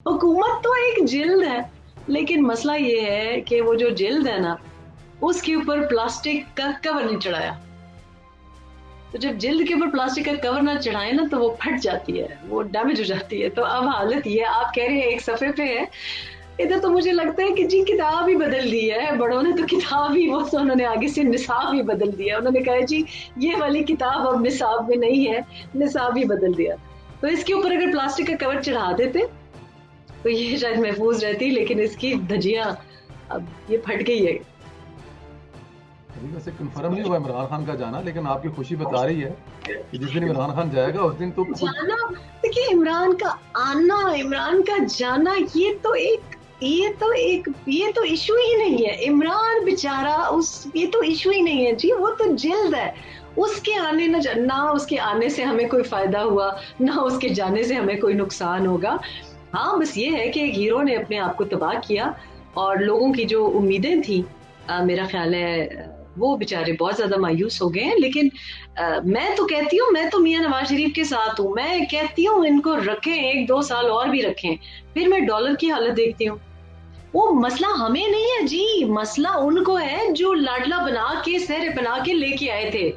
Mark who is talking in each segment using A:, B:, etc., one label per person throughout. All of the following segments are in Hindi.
A: हुकूमत तो एक जिल्द है, लेकिन मसला ये है कि वो जो जिल्द है ना, उसके ऊपर प्लास्टिक का कवर नहीं चढ़ाया। तो जब जिल्द के ऊपर प्लास्टिक का कवर ना चढ़ाए ना, तो वो फट जाती है, वो डैमेज हो जाती है। तो अब हालत ये, आप कह रहे हैं एक सफ़े पे है, इधर तो मुझे लगता है कि जी किताब ही बदल दी है बड़ों ने, तो किताब ही वो तो उन्होंने आगे से निसाब ही बदल दिया। उन्होंने कहा जी ये वाली किताब अब निसाब में नहीं है, निसाब ही बदल दिया। तो इसके ऊपर अगर प्लास्टिक का कवर चढ़ा देते तो ये शायद महफूज रहती, लेकिन इसकी धजियां अब ये फट गई है।
B: अभी वैसे कंफर्म नहीं हुआ इमरान खान का जाना, लेकिन आपकी खुशी बता रही है कि जिस दिन इमरान खान जाएगा उस दिन तो
A: जाना, देखिए इमरान का आना, इमरान का जाना, ये तो इशू ही नहीं है। इमरान बेचारा ये तो इशू ही नहीं है जी, वो तो जिल्द है। उसके आने ना उसके आने से हमें कोई फायदा हुआ, ना उसके जाने से हमें कोई नुकसान होगा। हाँ, बस ये है कि एक हीरो ने अपने आप को तबाह किया और लोगों की जो उम्मीदें थी, मेरा ख्याल है वो बेचारे बहुत ज्यादा मायूस हो गए हैं। लेकिन मैं तो कहती हूँ, मैं तो मियां नवाज शरीफ के साथ हूँ। मैं कहती हूँ इनको रखें, 1-2 साल और भी रखें। फिर मैं डॉलर की हालत देखती हूँ। वो मसला हमें नहीं है जी, मसला उनको है जो लाडला बना के, सहरे बना के लेके आए थे,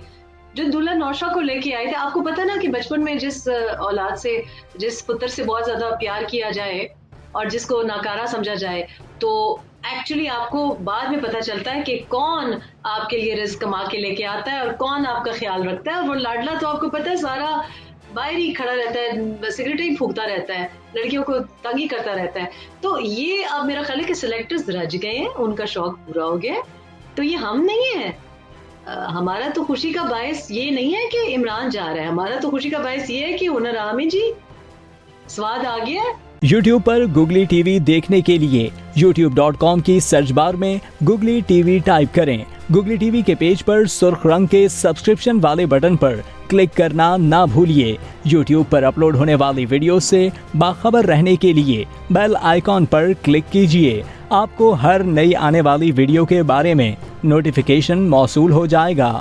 A: जो दुल्हन नौशा को लेके आए थे। आपको पता ना कि बचपन में जिस औलाद से, जिस पुत्र से बहुत ज्यादा प्यार किया जाए और जिसको नाकारा समझा जाए, तो एक्चुअली आपको बाद में पता चलता है कि कौन आपके लिए रिस्क कमा के लेके आता है और कौन आपका ख्याल रखता है। और वो लाडला तो आपको पता है सारा बाहर ही खड़ा रहता है, सिगरेट ही फूकता रहता है, लड़कियों को तंग ही करता रहता है। तो ये अब मेरा ख्याल है कि सिलेक्टर्स रज गए हैं, उनका शौक पूरा हो गया है। तो ये हम नहीं है। हमारा तो खुशी का बायस ये नहीं है कि इमरान जा रहा है, हमारा तो खुशी का बायस ये है कि हुनर आमी जी स्वाद आ गया है।
C: YouTube पर गुगली टीवी देखने के लिए youtube.com की सर्च बार में गुगली टीवी टाइप करें। गुगली टीवी के पेज पर सुर्ख रंग के सब्सक्रिप्शन वाले बटन पर क्लिक करना ना भूलिए। YouTube पर अपलोड होने वाली वीडियो से बाखबर रहने के लिए बेल आइकॉन पर क्लिक कीजिए। आपको हर नई आने वाली वीडियो के बारे में नोटिफिकेशन मौसूल हो जाएगा।